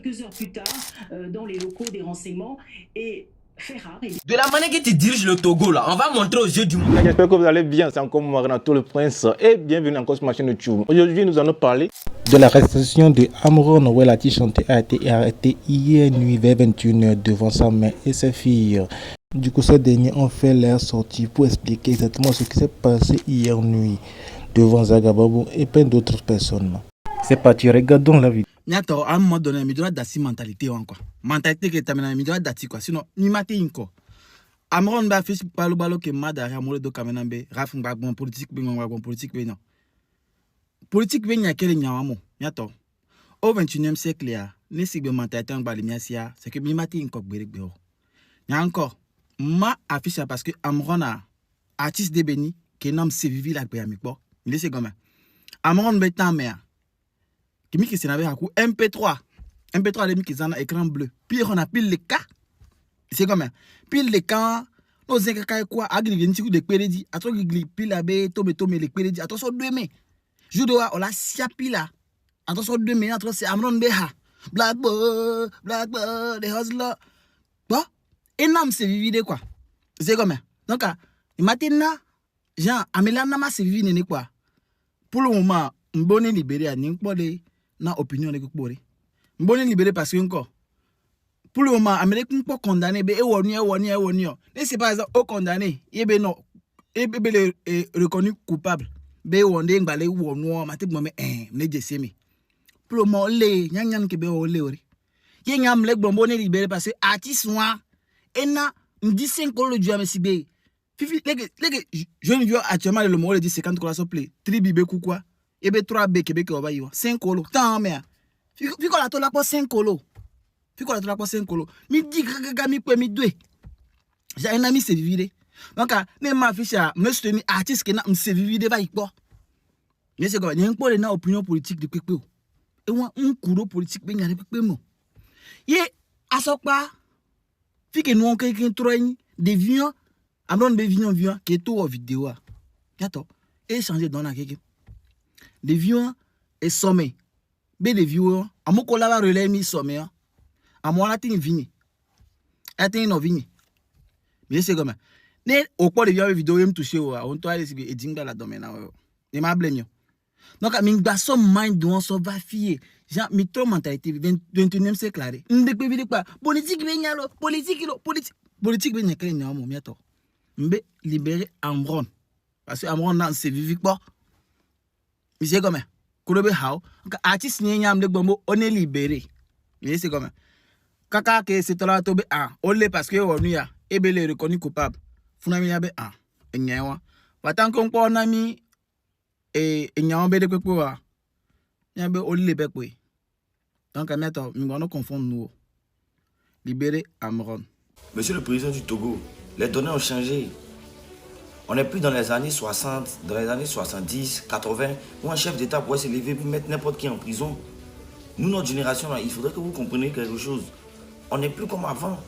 quelques heures plus tard dans les locaux des renseignements et fait rare. De la manière que tu diriges le Togo là, on va montrer aux yeux du monde. J'espère que vous allez bien, c'est encore moi Renato le Prince et bienvenue encore sur ma chaîne YouTube. Aujourd'hui nous allons parler de l'arrestation de Amron Welati Chanté a été arrêté hier nuit vers 21h devant sa mère et ses filles. Du coup ces derniers ont fait leur sortie pour expliquer exactement ce qui s'est passé hier nuit devant Zagababou et plein d'autres personnes. C'est parti, regardons la vidéo. Nyato, à un moment donné, il doit d'assi mentalité quoi. Mentalité que t'as mis doit d'assi quoi. Sinon, ni maté inko. Amron ba fils balo balo que mada ramole do kamenambe, rafun ba bon politique bon politique non. Politique ben nya kele nyawamo. Nyato. Au 21e siècle ya, ne sigbe mentalité en balimiasia, c'est que mi maté inko gbere. Nya encore, ma affiche parce que Amron a artiste de Beni qui nomme Sevivi la pe amikbo. Il est comme Amron betan mea. Qui qui s'en avait à coup MP3 les qui sont écran bleu puis on a pile les cas c'est comme pile les cas nos zeka quoi agri ntiku de pérédi atro gli pile abe tome les pérédi attention 2 mai judo on la sia pile attention 2 mai atro c'est Amron Beha blackboard the hustler bon énorme c'est vivide quoi c'est comme donc maintenant Jean Amelana ma c'est vivide quoi pour le moment mbone libéré à n'importe na opinion de Kukbori. Mbonne libéré parce que encore. Pour le moment, Amérique n'est pas condamné, mais et c'est pas au condamné, et ben non, et ben reconnu coupable. Ben on est balé ou non, maté moment ne décémé. Pour le moment, les nyan ke be o leori. Ye nyam lek bonne libéré parce que artiste noir et na m'dit 5 kolo du amesibe. Fifi les jeune vieux actuellement le mot dit 50 kolo sople. Tribibe quoi. Et bien 3 B Québec va y 5 colo tant mais fi ko la to la po 5 colo fi ko la to la po 5 colo mi di gaga mi pe mi deux j'ai un ami c'est vivide donc ne ma ficha me soutenir artiste que na me c'est vivide va y quoi mais c'est quoi n'y pas na opinion politique de pepe et moi un couro politique be nyare pepe mo ye asokpa fi que nous quelqu'un trop des vieux Amron be vieux qui tout en vidéo yato et changer dans la quelqu'un des vieux et sommé be des vieux amoko la relais mi sommé a moi la tin vini atin no vini mais c'est comme ne au quoi les vieux vidéo me toucher on toi les et dinga la domaine et ma blame donc mi gba mind don so va fier Jean mi trop mentalité 21e siècle là ndé pe vide pas politique be nyalo politique be nyakre nyamo miato mbe libérer Amron parce que Amron nan se vivi pas. C'est comme Kurobe how artiste ni nyam le bombo on est libéré mais c'est comme kaka que c'est là tobe on l'est parce que on ya et belé reconnu coupable funa mi yabe enyewa watan kon ko na mi e enyewa be de pepo wa yabe on le be pe donc maintenant mi on confond nous libérer Amron. Monsieur le président du Togo, les données ont changé. On n'est plus dans les années 60, dans les années 70, 80, où un chef d'État pourrait se lever pour mettre n'importe qui en prison. Nous, notre génération, là, il faudrait que vous compreniez quelque chose. On n'est plus comme avant.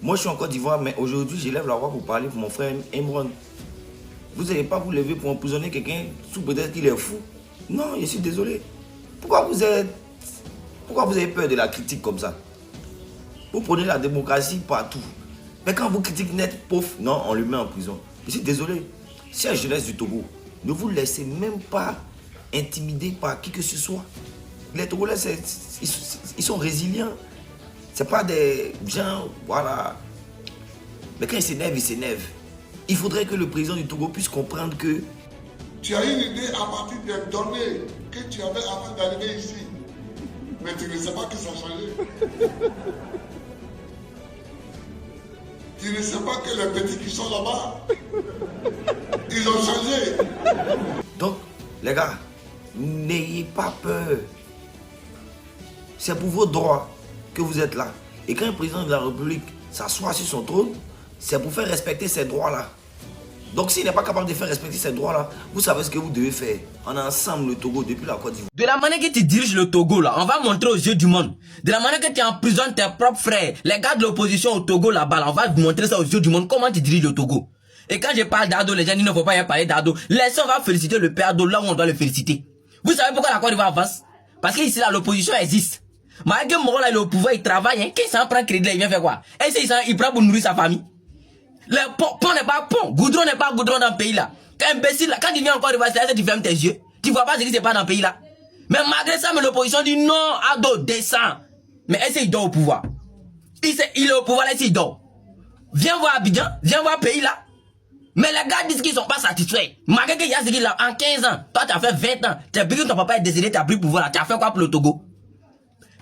Moi, je suis en Côte d'Ivoire, mais aujourd'hui, j'élève la voix pour parler pour mon frère Amron. Vous n'allez pas vous lever pour emprisonner quelqu'un sous peut-être qu'il est fou. Non, je suis désolé. Pourquoi vous avez peur de la critique comme ça? Vous prenez la démocratie partout. Mais quand vous critiquez net, pouf, non, on le met en prison. Je suis désolé, chère jeunesse du Togo, ne vous laissez même pas intimider par qui que ce soit. Les Togolais, ils sont résilients. Ce n'est pas des gens, voilà. Mais quand ils s'énervent. Il faudrait que le président du Togo puisse comprendre que... Tu as une idée à partir des données que tu avais avant d'arriver ici. Mais tu ne sais pas que ça a changé. Tu ne sais pas que les petits qui sont là-bas, ils ont changé. Donc, les gars, n'ayez pas peur. C'est pour vos droits que vous êtes là. Et quand le président de la République s'assoit sur son trône, c'est pour faire respecter ces droits-là. Donc s'il n'est pas capable de faire respecter ces droits-là, vous savez ce que vous devez faire. On est ensemble le Togo depuis la Côte d'Ivoire. De la manière que tu diriges le Togo là, on va montrer aux yeux du monde. De la manière que tu emprisonnes tes propres frères, les gars de l'opposition au Togo là-bas, on va montrer ça aux yeux du monde, comment tu diriges le Togo. Et quand je parle d'Ado, les gens disent il ne faut pas y parler d'Ado. Laissez, on va féliciter le père Ado là où on doit le féliciter. Vous savez pourquoi la Côte d'Ivoire avance? Parce qu'ici là, l'opposition existe. Malgré que Moro là, il est au pouvoir, il travaille, hein. Quand il s'en prend crédit, là, il vient faire quoi? Et si il prend pour nourrir sa famille? Le pont n'est pas pont, goudron n'est pas goudron dans le pays là. Quand imbécile là, quand il vient encore de voir ça, tu fermes tes yeux. Tu vois pas ce qui se passe dans le pays là. Mais malgré ça, mais l'opposition dit non, Ado, descend. Mais est-ce qu'il dort au pouvoir? Il est au pouvoir là, il dort. Viens voir Abidjan, viens voir le pays là. Mais les gars disent qu'ils sont pas satisfaits. Malgré qu'il y a ce qu'il a en 15 ans, toi tu as fait 20 ans, tu as vu que ton papa est décédé, tu as pris le pouvoir là, tu as fait quoi pour le Togo?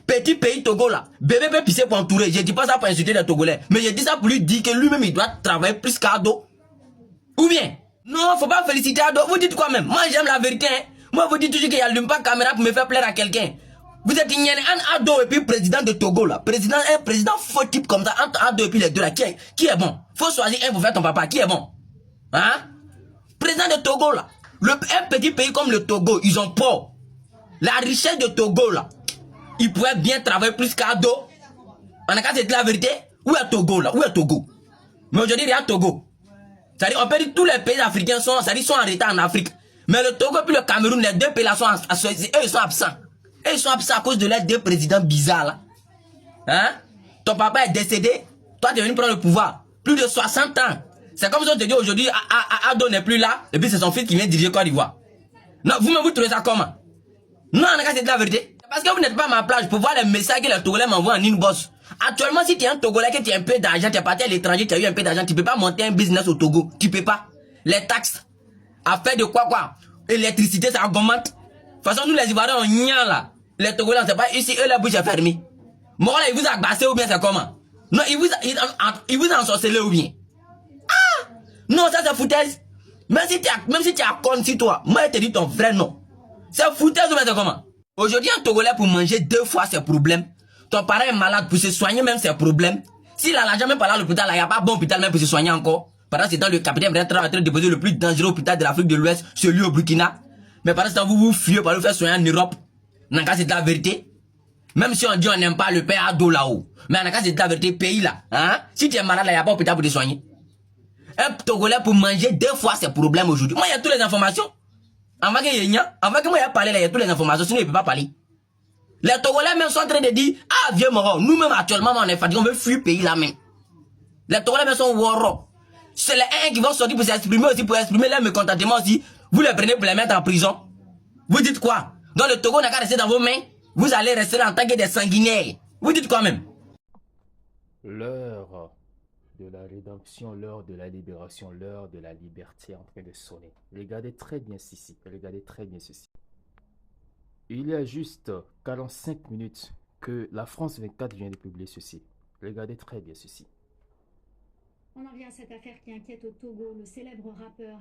Petit pays Togo là, bébé peut pisser pour entourer. Je dis pas ça pour insulter les Togolais, mais je dis ça pour lui dire que lui-même il doit travailler plus qu'Ado. Ou bien, non, faut pas féliciter Ado. Vous dites quoi même? Moi j'aime la vérité. Hein. Moi vous dites toujours qu'il y a l'allume pas caméra pour me faire plaire à quelqu'un. Vous êtes un Ado et puis président de Togo là. Un président faux type comme ça, entre Ado et puis les deux là. Qui est bon? Faut choisir un pour faire ton papa. Qui est bon? Hein? Président de Togo là. Un petit pays comme le Togo, ils ont peur. La richesse de Togo là. Il pourrait bien travailler plus qu'Ado. On a qu'à se dire la vérité. Où est Togo là? Où est Togo? Mais aujourd'hui, il y a Togo. C'est-à-dire, on peut dire que tous les pays africains sont en retard en Afrique. Mais le Togo et le Cameroun, les deux pays là eux, ils sont absents. Et ils sont absents à cause de leurs deux présidents bizarres là. Hein? Ton papa est décédé. Toi, tu es venu prendre le pouvoir. Plus de 60 ans. C'est comme si on te dit aujourd'hui, Ado n'est plus là. Et puis c'est son fils qui vient diriger Côte d'Ivoire. Non, vous-même, vous trouvez ça comment? Non, on a qu'à se dire la vérité. Parce que vous n'êtes pas à ma plage pour voir les messages que les Togolais m'envoient en inbox. Actuellement, si tu es un Togolais, que tu as un peu d'argent, tu es parti à l'étranger, tu as eu un peu d'argent, tu ne peux pas monter un business au Togo. Tu ne peux pas. Les taxes, affaire de quoi? Électricité, ça augmente. De toute façon, nous les Ivoiriens, on y a là. Les Togolais, on ne sait pas, ici, eux, la bouche est fermée. Bon, là, il vous a bassé ou bien c'est comment? Non, il vous a ensorcelé ou bien? Ah! Non, ça c'est foutaise. Même si tu as con si toi, moi, je te dis ton vrai nom. C'est foutaise ou bien c'est comment? Aujourd'hui, un Togolais pour manger 2 fois ses problèmes. Ton parent est malade pour se soigner même ses problèmes. S'il a jamais pas là à l'hôpital, il n'y a pas bon hôpital même pour se soigner encore. Pendant ce temps, le capitaine est en train de déposer le plus dangereux hôpital de l'Afrique de l'Ouest, celui au Burkina. Mais pendant ce temps, vous fuyez pour le faire soigner en Europe. N'a qu'à c'est la vérité. Même si on dit on n'aime pas le père Ado là-haut. Mais n'a qu'à c'est la vérité, pays là. Hein? Si tu es malade, il n'y a pas hôpital pour te soigner. Un Togolais pour manger 2 fois ses problèmes aujourd'hui. Moi, il y a toutes les informations. Avant que moi, il y a parlé, il y a toutes les informations, sinon il ne peut pas parler. Les Togolais même sont en train de dire, ah, vieux Moro, nous-mêmes actuellement, on est fatigués, on veut fuir le pays là même. Les Togolais même sont Woro. C'est les uns qui vont sortir pour s'exprimer aussi, pour exprimer leur mécontentement aussi. Vous les prenez pour les mettre en prison. Vous dites quoi? Donc le Togo n'a qu'à rester dans vos mains. Vous allez rester en tant que des sanguinaires. Vous dites quoi même? L'heure de la rédemption, l'heure de la libération, l'heure de la liberté est en train de sonner. Regardez très bien ceci. Regardez très bien ceci. Il y a juste 45 minutes que la France 24 vient de publier ceci. Regardez très bien ceci. On en vient à cette affaire qui inquiète au Togo. Le célèbre rappeur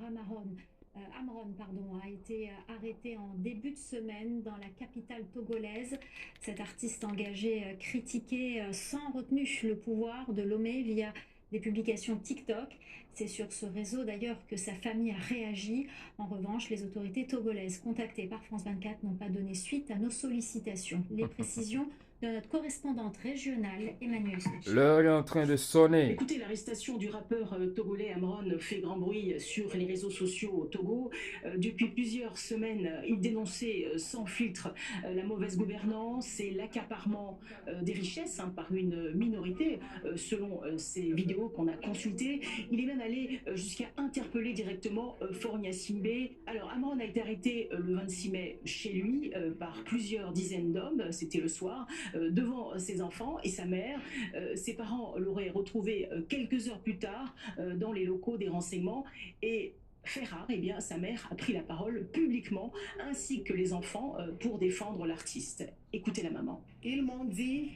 Amron a été arrêté en début de semaine dans la capitale togolaise. Cet artiste engagé critiquait sans retenue le pouvoir de Lomé via des publications TikTok. C'est sur ce réseau d'ailleurs que sa famille a réagi. En revanche, les autorités togolaises contactées par France 24 n'ont pas donné suite à nos sollicitations. Les précisions de notre correspondante régionale, Emmanuel Sochi. L'heure est en train de sonner. Écoutez, l'arrestation du rappeur togolais Amron fait grand bruit sur les réseaux sociaux au Togo. Depuis plusieurs semaines, il dénonçait sans filtre la mauvaise gouvernance et l'accaparement des richesses par une minorité, selon ces vidéos qu'on a consultées. Il est même allé jusqu'à interpeller directement Fornia Simbe. Alors, Amron a été arrêté le 26 mai chez lui par plusieurs dizaines d'hommes, c'était le soir, devant ses enfants et sa mère. Ses parents l'auraient retrouvé quelques heures plus tard dans les locaux des renseignements et fait rare, eh bien, sa mère a pris la parole publiquement ainsi que les enfants pour défendre l'artiste. Écoutez la maman. Ils m'ont dit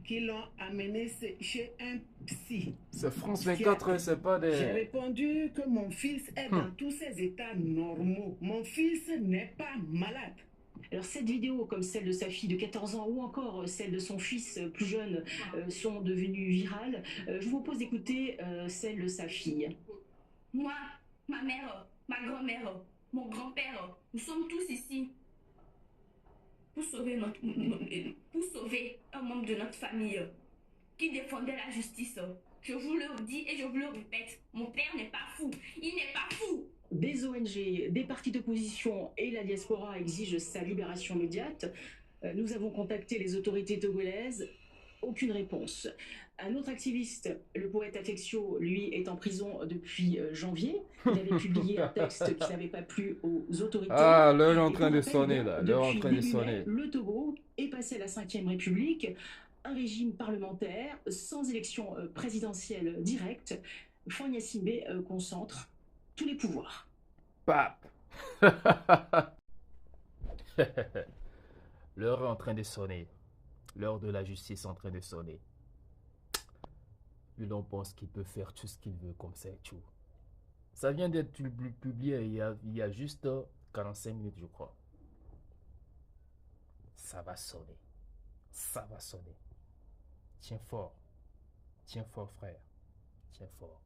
qu'ils l'ont amené chez un psy. C'est France 24, c'est pas des... J'ai répondu que mon fils est dans tous ses états normaux. Mon fils n'est pas malade. Alors cette vidéo, comme celle de sa fille de 14 ans ou encore celle de son fils plus jeune, sont devenues virales. Je vous propose d'écouter celle de sa fille. Moi, ma mère, ma grand-mère, mon grand-père, nous sommes tous ici pour sauver un membre de notre famille qui défendait la justice. Je vous le dis et je vous le répète, mon père n'est pas fou, il n'est pas fou. Des ONG, des partis d'opposition et la diaspora exigent sa libération immédiate. Nous avons contacté les autorités togolaises. Aucune réponse. Un autre activiste, le poète Afexio, lui, est en prison depuis janvier. Il avait publié un texte qui n'avait pas plu aux autorités. Ah, l'heure est en train de sonner, là. L'heure est en train de sonner. Le Togo est passé à la 5e République, un régime parlementaire sans élection présidentielle directe. Fagne Gnassingbé concentre tous les pouvoirs. Pape. L'heure est en train de sonner. L'heure de la justice est en train de sonner. Lui, on pense qu'il peut faire tout ce qu'il veut comme ça et tout. Ça vient d'être publié il y a juste 45 minutes, je crois. Ça va sonner. Ça va sonner. Tiens fort. Tiens fort, frère. Tiens fort.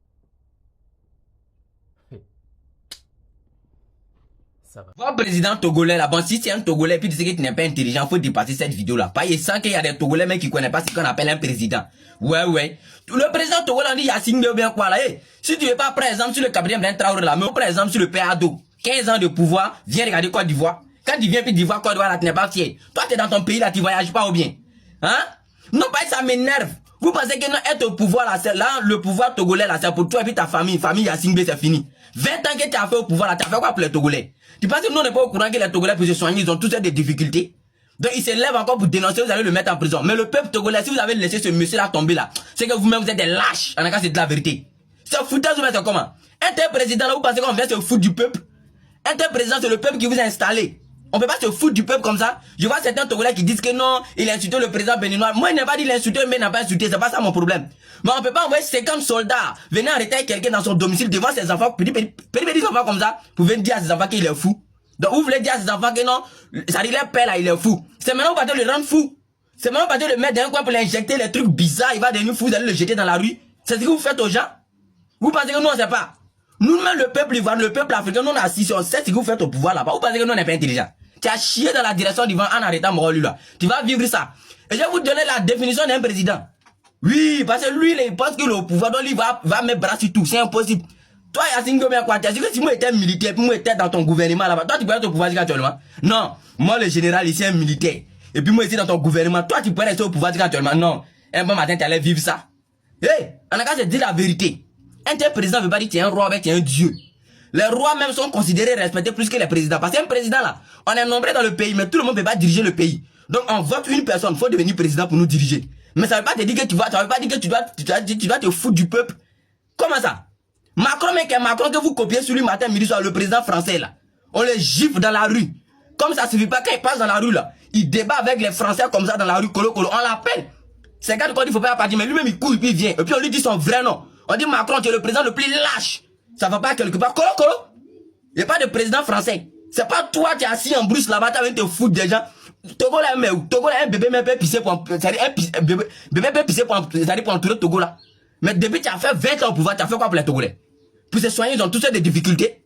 Votre président togolais là, bon, si c'est un togolais puis tu sais que tu n'es pas intelligent, faut dépasser cette vidéo là. Pas, il sent qu'il y a des togolais mais qui connaissent pas ce qu'on appelle un président. Ouais. Le président togolais on dit Gnassingbé ou bien quoi là, si tu veux pas, par exemple, sur le capitaine Blaise Traoré là, mais par exemple sur le PADO, 15 ans de pouvoir, viens regarder Côte d'Ivoire. Quand tu viens puis d'Ivoire, Côte d'Ivoire là, tu n'es pas fier. Toi, tu es dans ton pays là, tu voyages pas ou bien. Hein? Non, pas ça m'énerve. Vous pensez que non, être au pouvoir là, c'est là, le pouvoir togolais là, c'est pour toi et puis ta famille. Famille Gnassingbé, c'est fini. 20 ans que tu as fait au pouvoir là, tu as fait quoi pour les Togolais? Tu penses que nous on n'est pas au courant que les Togolais pour se soigner, ils ont tous des difficultés? Donc ils se lèvent encore pour dénoncer, vous allez le mettre en prison. Mais le peuple togolais, si vous avez laissé ce monsieur là tomber là, c'est que vous-même vous êtes des lâches. En tout cas, c'est de la vérité. C'est foutage, vous mettez comment? Un tel président là, vous pensez qu'on vient se foutre du peuple? Un tel président, c'est le peuple qui vous a installé. On peut pas se foutre du peuple comme ça. Je vois certains Togolais qui disent que non, il a insulté le président béninois. Moi, il n'a pas dit l'insulter, mais il n'a pas insulté. C'est pas ça mon problème. Mais on peut pas envoyer 50 soldats venir arrêter quelqu'un dans son domicile devant ses enfants, petits enfants comme ça, pour venir dire à ses enfants qu'il est fou. Donc, vous voulez dire à ses enfants que non, ça dit leur père là, il est fou. C'est maintenant vous partez le rendre fou. C'est maintenant vous partez le mettre dans un coin pour l'injecter les trucs bizarres, il va devenir fou, vous allez le jeter dans la rue. C'est ce que vous faites aux gens. Vous pensez que nous on sait pas. Nous-mêmes, le peuple ivoirien, le peuple africain, nous on a assis, on sait ce que vous faites au pouvoir là-bas. Vous pensez que nous on n'est pas intelligent. Tu as chié dans la direction du vent en arrêtant Morolu là. Tu vas vivre ça. Et je vais vous donner la définition d'un président. Oui, parce que lui, il pense que le pouvoir, donc il va mettre bras sur tout. C'est impossible. Toi, Gnassingbé, quoi, tu as dit que si moi j'étais militaire, puis moi j'étais dans ton gouvernement là-bas, toi tu pourrais être au pouvoir actuellement? Non. Moi, le général ici, un militaire. Et puis moi ici dans ton gouvernement, toi tu pourrais rester au pouvoir actuellement? Non. Un bon matin, tu allais vivre ça. En tout cas, je dis la vérité. Un tel président ne veut pas dire que tu es un roi, mais tu es un dieu. Les rois même sont considérés respectés plus que les présidents. Parce qu'un président là, on est nombreux dans le pays, mais tout le monde ne peut pas diriger le pays. Donc on vote une personne, il faut devenir président pour nous diriger. Mais ça ne veut pas te dire que ça veut pas dire que tu dois te foutre du peuple. Comment ça? Macron, mec, Macron que vous copiez sur lui matin, midi soir, le président français là. On le gifle dans la rue. Comme ça suffit pas, quand il passe dans la rue là, il débat avec les Français comme ça dans la rue, colo, on l'appelle. C'est quand il faut pas partir, mais lui-même il court et puis il vient. Et puis on lui dit son vrai nom. On dit Macron, tu es le président le plus lâche. Ça va pas quelque part. Colo. Il n'y a pas de président français. C'est pas toi qui es assis en brousse là-bas, tu vas te foutre des gens. Togo là, mais Togo là, un bébé même peut pisser pour un bébé peut pisser pour entourer Togo là. Mais depuis tu as fait 20 ans au pouvoir, tu as fait quoi pour les Togolais? Pour se soigner, ils ont tous des difficultés.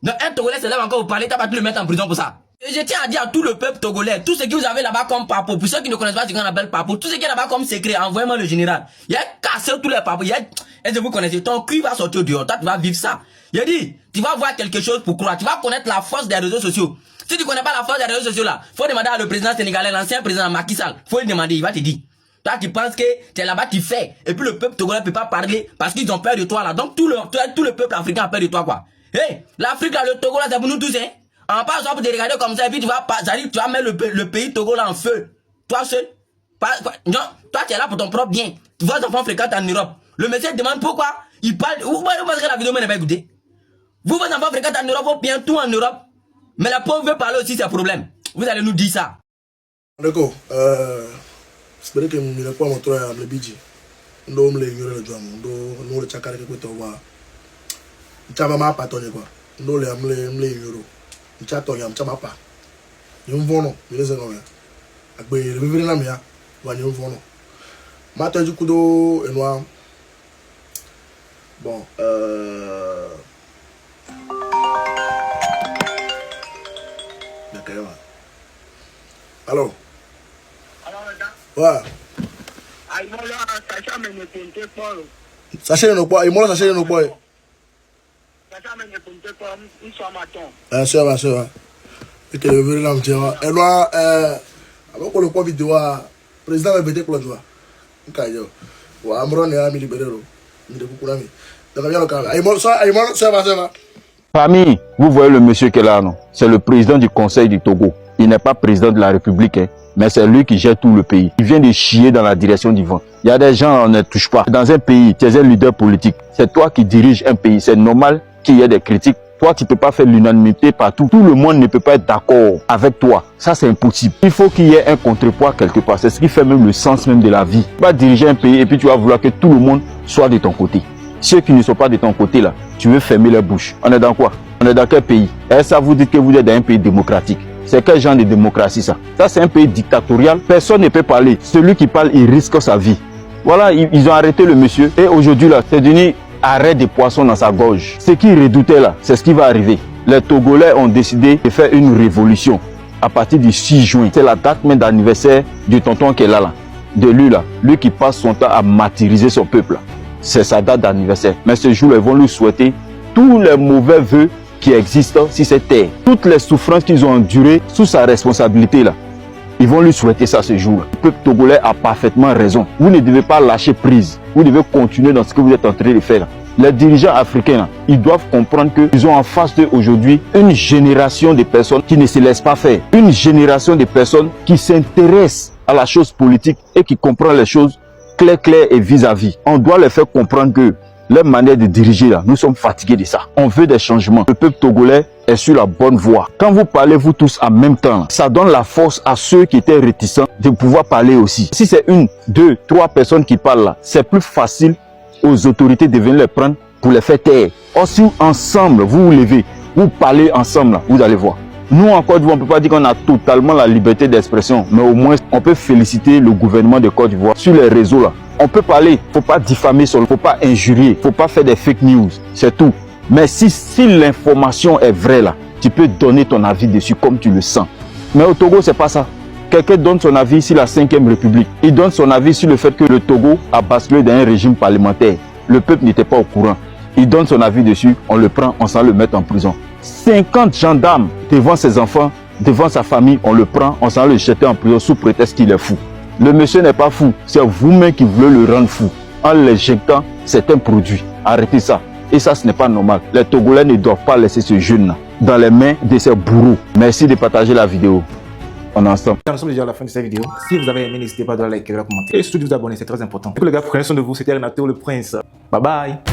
Donc un Togolais se lève encore vous parler, tu vas pas le mettre en prison pour ça. Et je tiens à dire à tout le peuple togolais, tout ce que vous avez là-bas comme papo, pour ceux qui ne connaissent pas ce qu'on appelle papo, tout ce qui est là-bas comme secret, envoyez-moi le général. Il y a cassé tous les papos, est-ce que vous connaissez, ton cul va sortir dehors, toi tu vas vivre ça. Il a dit, tu vas voir quelque chose pour croire, tu vas connaître la force des réseaux sociaux. Si tu connais pas la force des réseaux sociaux là, faut demander à le président sénégalais, l'ancien président Macky Sall, faut lui demander, il va te dire. Toi tu penses que tu es là-bas, tu fais, et puis le peuple togolais ne peut pas parler parce qu'ils ont peur de toi là, donc tout le peuple africain a peur de toi quoi. L'Afrique là, le Togo là, c'est pour nous tous hein. En passant pour te regarder comme ça, et puis tu vas mettre le pays Togo là en feu. Toi seul. Non, toi tu es là pour ton propre bien. Vos enfants fréquentent en Europe. Le monsieur demande pourquoi. Il parle. Vous pensez que la vidéo n'est pas écoutée? Vos enfants fréquentent en Europe, vont bien tout en Europe. Mais la pauvre veut parler aussi, c'est un problème. Vous allez nous dire ça. D'accord. C'est que je ne vais pas montrer à le budget. Nous sommes les gens, nous le chakara que tu vois. Tu vas pas patronner quoi. Nous les euros. Chato yam chamapa yumvono yeleze no ya agbe revivre na mia wa yumvono mata jukudo enwa bon d'accord allô ouais ay mo la sacha me ne ponte polo sacha no boy mo la sacha no boy ça va. Et que le verre là, et là, Alors qu'on le voit vidéo, le président va voter pour le joueur. Amron est à Milibérero. Famille, vous voyez le monsieur qui est là, non? C'est le président du Conseil du Togo. Il n'est pas président de la République, hein, mais c'est lui qui gère tout le pays. Il vient de chier dans la direction du vent. Il y a des gens, on ne touche pas. Dans un pays, tu es un leader politique. C'est toi qui diriges un pays. C'est normal qu'il y ait des critiques. Toi, tu ne peux pas faire l'unanimité partout. Tout le monde ne peut pas être d'accord avec toi. Ça, c'est impossible. Il faut qu'il y ait un contrepoids quelque part. C'est ce qui fait même le sens même de la vie. Tu vas diriger un pays et puis tu vas vouloir que tout le monde soit de ton côté. Ceux qui ne sont pas de ton côté, là, tu veux fermer leur bouche. On est dans quoi? On est dans quel pays? Et ça, vous dites que vous êtes dans un pays démocratique. C'est quel genre de démocratie, ça? Ça, c'est un pays dictatorial. Personne ne peut parler. Celui qui parle, il risque sa vie. Voilà, ils ont arrêté le monsieur. Et aujourd'hui, là, c'est devenu arrêt des poissons dans sa gorge. Ce qu'ils redoutaient là, c'est ce qui va arriver. Les Togolais ont décidé de faire une révolution à partir du 6 juin. C'est la date même d'anniversaire du tonton qui est là. De lui là, lui qui passe son temps à martyriser son peuple. C'est sa date d'anniversaire. Mais ce jour-là, ils vont lui souhaiter tous les mauvais vœux qui existent sur cette terre. Toutes les souffrances qu'ils ont endurées sous sa responsabilité là. Ils vont lui souhaiter ça ce jour. Le peuple togolais a parfaitement raison. Vous ne devez pas lâcher prise. Vous devez continuer dans ce que vous êtes en train de faire. Les dirigeants africains, là, ils doivent comprendre qu'ils ont en face d'eux aujourd'hui une génération de personnes qui ne se laissent pas faire. Une génération de personnes qui s'intéressent à la chose politique et qui comprennent les choses claires et vis-à-vis. On doit leur faire comprendre que leur manière de diriger, là, nous sommes fatigués de ça. On veut des changements. Le peuple togolais est sur la bonne voie. Quand vous parlez, vous tous en même temps, ça donne la force à ceux qui étaient réticents de pouvoir parler aussi. Si c'est 1, 2, 3 personnes qui parlent là, c'est plus facile aux autorités de venir les prendre pour les faire taire. Or, si ensemble, vous vous levez, vous parlez ensemble, là, vous allez voir. Nous, en Côte d'Ivoire, on ne peut pas dire qu'on a totalement la liberté d'expression, mais au moins, on peut féliciter le gouvernement de Côte d'Ivoire sur les réseaux là. On peut parler, il ne faut pas diffamer, il ne faut pas injurier, il ne faut pas faire des fake news, c'est tout. Mais si l'information est vraie là, tu peux donner ton avis dessus comme tu le sens. Mais au Togo, c'est pas ça. Quelqu'un donne son avis sur la 5e République. Il donne son avis sur le fait que le Togo a basculé dans un régime parlementaire. Le peuple n'était pas au courant. Il donne son avis dessus, on le prend, on s'en le met en prison. 50 gendarmes devant ses enfants, devant sa famille, on le prend, on s'en le jette en prison sous prétexte qu'il est fou. Le monsieur n'est pas fou, c'est vous-même qui voulez le rendre fou. En l'injectant certains produits. Arrêtez ça. Et ça, ce n'est pas normal. Les Togolais ne doivent pas laisser ce jeune-là dans les mains de ces bourreaux. Merci de partager la vidéo. On est ensemble. Nous sommes déjà à la fin de cette vidéo. Si vous avez aimé, n'hésitez pas à liker, à commenter et surtout de vous abonner, c'est très important. Et les gars, prenez soin de vous. C'était Renato le Prince. Bye bye.